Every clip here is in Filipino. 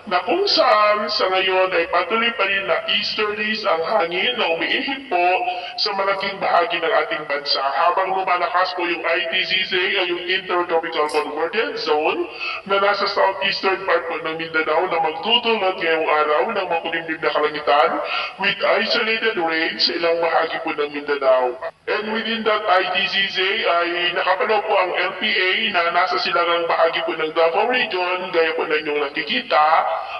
na kung saan sa ngayon ay patuloy pa rin na easterlies ang hangin na umiihip po sa malaking bahagi ng ating bansa. Habang lumalakas po yung ITZZ ay yung Intertropical Convergence Zone na nasa southeastern part po ng Mindanao na magtutulot ngayong araw ng makulimlim na kalangitan with isolated rain sa ilang bahagi po ng Mindanao. And within that ITZZ ay nakapanaw po ang LPA na nasa silangang bahagi po ng Davao Region gaya po na inyong nakikita,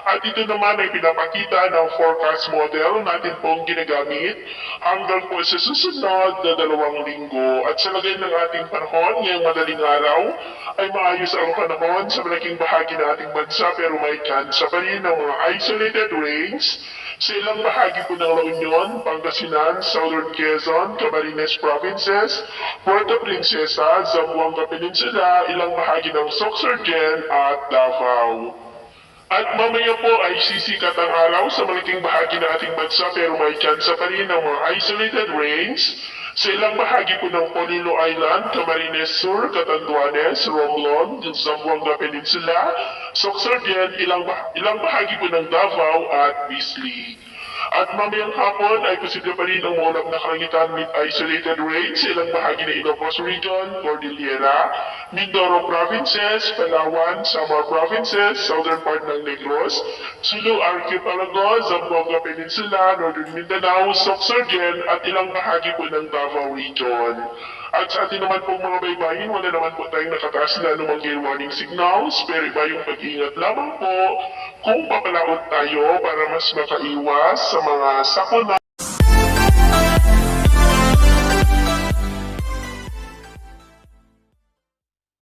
at ito naman ay pinapakita ng forecast model natin pong ginagamit hanggang po sa susunod na 2 linggo. At sa lagay ng ating panahon ngayong madaling araw ay maayos ang panahon sa malaking bahagi ng ating bansa, pero may chance pa rin ng mga isolated rains sa ilang bahagi po ng La Union, Pangasinan, Southern Quezon, Camarines Provinces, Puerto Princesa, Zamboanga Peninsula, ilang bahagi ng Sorsogon at Davao. At mamaya po ay sisikat ang araw sa malaking bahagi ng ating bansa, pero may chance pa rin ng mga isolated rains sa ilang bahagi po ng Polillo Island, Camarines Sur, Catanduanes, Romblon, Zamboanga Peninsula, Sorsogon, ilang bahagi po ng Davao at Bislig. At mamayang hapon ay posible pa rin ang maulap na kalangitan with isolated rain sa ilang bahagi ng Ilocos Region, Cordillera, Mindoro Provinces, Palawan, Samar Provinces, southern part ng Negros, Sulu Archipelago, Zamboanga Peninsula, Northern Mindanao, Sorsogon at ilang bahagi po ng Davao Region. At sa atin naman pong mga baybayin, wala naman po tayong nakataas na anumang gale warning signals, pero iba yung pag-iingat lamang po kung papalaot tayo para mas makaiwas sa mga sakuna